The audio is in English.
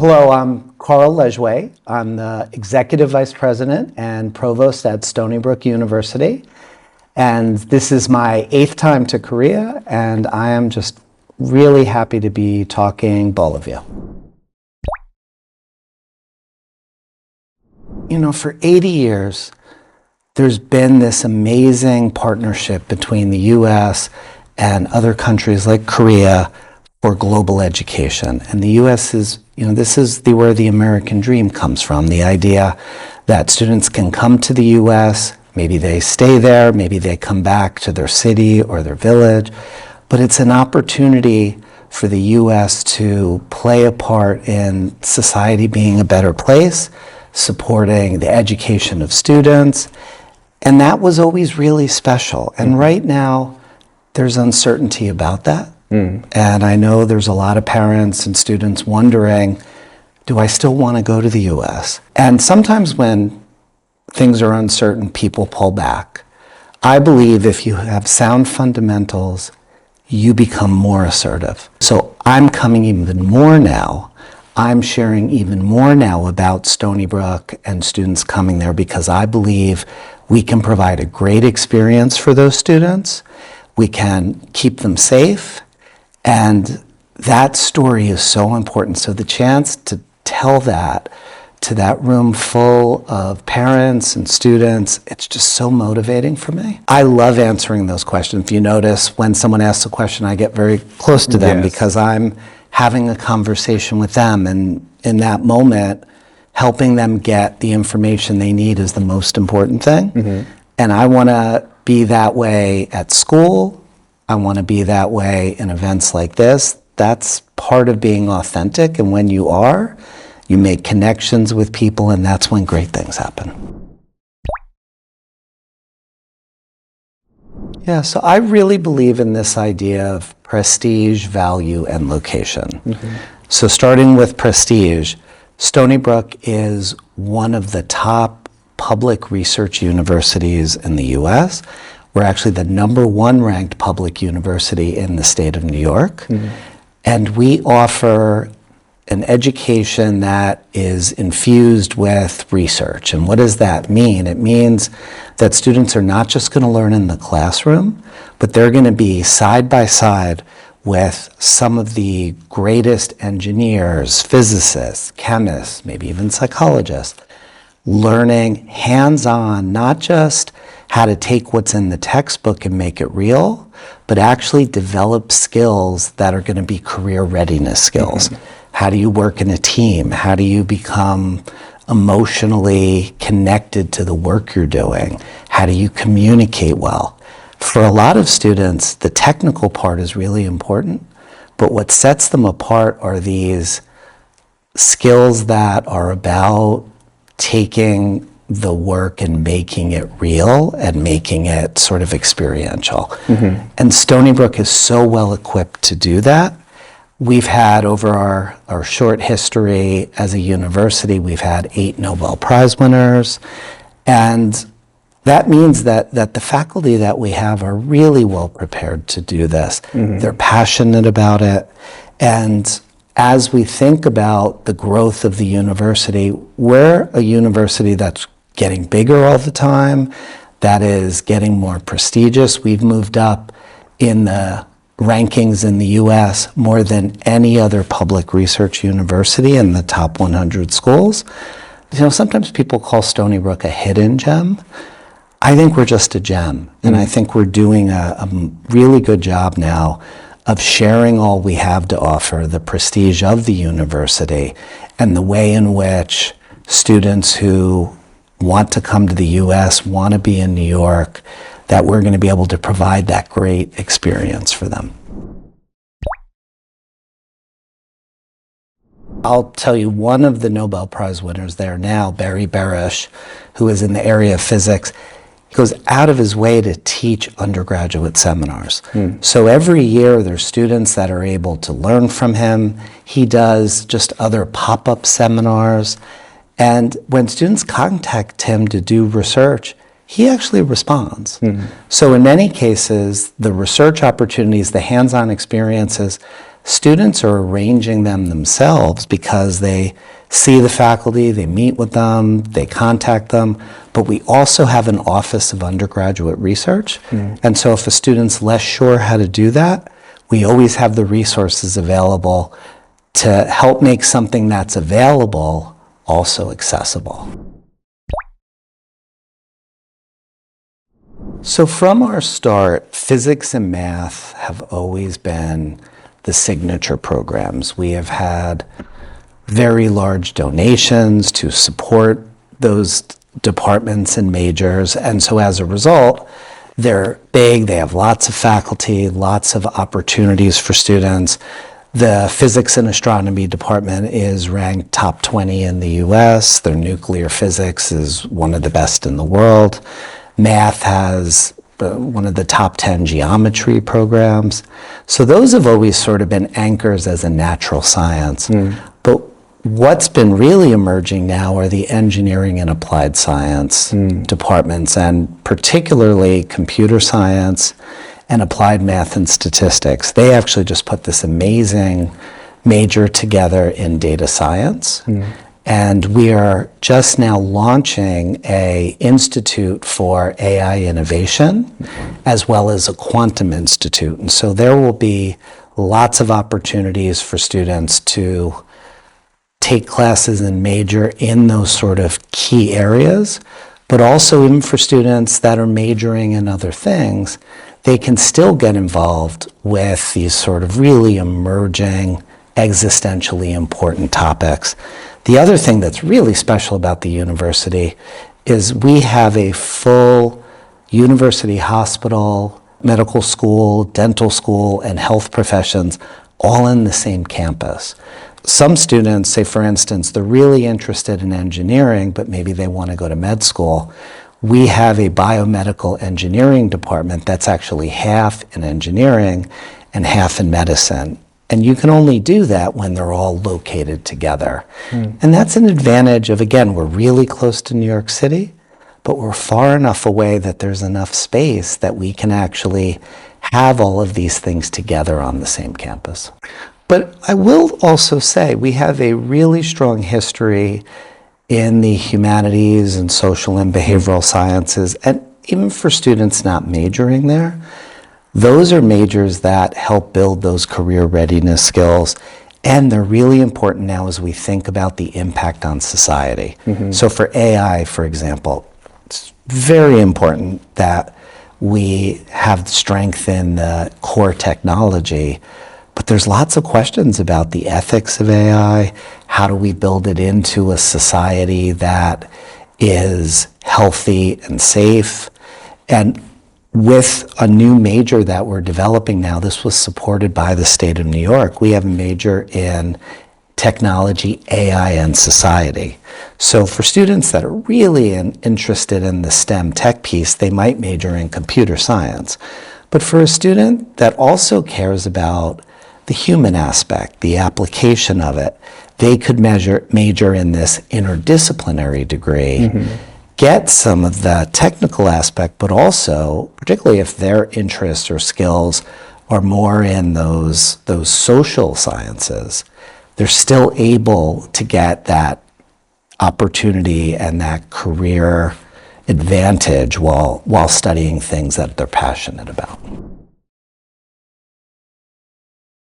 Hello, I'm Carl Lejuez. I'm the Executive Vice President and Provost at Stonybrook University. And this is my 8th time to Korea, and I am just really happy to be talking to all of you. You know, for 80 years, there's been this amazing partnership between the US and other countries like Korea for global education. And the US is, you know, this is where the American dream comes from, the idea that students can come to the US, maybe they stay there, maybe they come back to their city or their village, but it's an opportunity for the US to play a part in society being a better place, supporting the education of students, and that was always really special. And right now, there's uncertainty about that. And I know there's a lot of parents and students wondering, do I still want to go to the US? And sometimes when things are uncertain, people pull back. I believe if you have sound fundamentals, you become more assertive. So I'm coming even more now. I'm sharing even more now about Stonybrook and students coming there because I believe we can provide a great experience for those students. We can keep them safe. And that story is so important. So the chance to tell that to that room full of parents and students, it's just so motivating for me. I love answering those questions. If you notice, when someone asks a question, I get very close to them because I'm having a conversation with them. And in that moment, helping them get the information they need is the most important thing. And I want to be that way at school. I want to be that way in events like this. That's part of being authentic. And when you are, you make connections with people, and that's when great things happen. Yeah, so I really believe in this idea of prestige, value, and location. So starting with prestige, Stonybrook is one of the top public research universities in the US. We're actually the #1 ranked public university in the state of New York. And we offer an education that is infused with research. And what does that mean? It means that students are not just going to learn in the classroom, but they're going to be side by side with some of the greatest engineers, physicists, chemists, maybe even psychologists, learning hands-on, not just how to take what's in the textbook and make it real, but actually develop skills that are going to be career readiness skills. How do you work in a team? How do you become emotionally connected to the work you're doing? How do you communicate well? For a lot of students, the technical part is really important, but what sets them apart are these skills that are about taking the work and making it real and making it sort of experiential. And Stonybrook is so well equipped to do that. We've had, over our short history as a university, we've had 8 Nobel Prize winners. And that means that the faculty that we have are really well prepared to do this. They're passionate about it. And as we think about the growth of the university, we're a university that's getting bigger all the time, that is getting more prestigious. We've moved up in the rankings in the US more than any other public research university in the top 100 schools. You know, sometimes people call Stonybrook a hidden gem. I think we're just a gem, and I think we're doing a really good job now of sharing all we have to offer, the prestige of the university, and the way in which students who want to come to the US, want to be in New York, that we're going to be able to provide that great experience for them. I'll tell you, one of the Nobel Prize winners there now, Barry Barish, who is in the area of physics, goes out of his way to teach undergraduate seminars. So every year there's students that are able to learn from him. He does just other pop-up seminars. And when students contact him to do research, he actually responds. So in many cases, the research opportunities, the hands-on experiences, students are arranging them themselves because they see the faculty, they meet with them, they contact them, but we also have an Office of Undergraduate Research. And so if a student's less sure how to do that, we always have the resources available to help make something that's available also accessible. So from our start, physics and math have always been the signature programs. We have had very large donations to support those departments and majors, and so as a result, they're big, they have lots of faculty, lots of opportunities for students. The physics and astronomy department is ranked top 20 in the US. Their nuclear physics is one of the best in the world. Math has one of the top 10 geometry programs. So those have always sort of been anchors as a natural science. But what's been really emerging now are the engineering and applied science departments, and particularly computer science and applied math and statistics. They actually just put this amazing major together in data science. And we are just now launching an institute for AI innovation, as well as a quantum institute. And so there will be lots of opportunities for students to take classes and major in those sort of key areas, but also even for students that are majoring in other things, they can still get involved with these sort of really emerging, existentially important topics. The other thing that's really special about the university is we have a full university hospital, medical school, dental school, and health professions all in the same campus. Some students, say for instance, they're really interested in engineering, but maybe they want to go to med school. We have a biomedical engineering department that's actually half in engineering and half in medicine. And you can only do that when they're all located together. And that's an advantage of, again, we're really close to New York City, but we're far enough away that there's enough space that we can actually have all of these things together on the same campus. But I will also say we have a really strong history in the humanities and social and behavioral sciences, and even for students not majoring there, those are majors that help build those career readiness skills, and they're really important now as we think about the impact on society. So for AI, for example, it's very important that we have strength in the core technology, but there's lots of questions about the ethics of AI. How do we build it into a society that is healthy and safe? And with a new major that we're developing now, this was supported by the state of New York. We have a major in technology, AI, and society. So for students that are really interested in the STEM tech piece, they might major in computer science. But for a student that also cares about the human aspect, the application of it, they could major in this interdisciplinary degree, get some of the technical aspect, but also, particularly if their interests or skills are more in those social sciences, they're still able to get that opportunity and that career advantage while studying things that they're passionate about.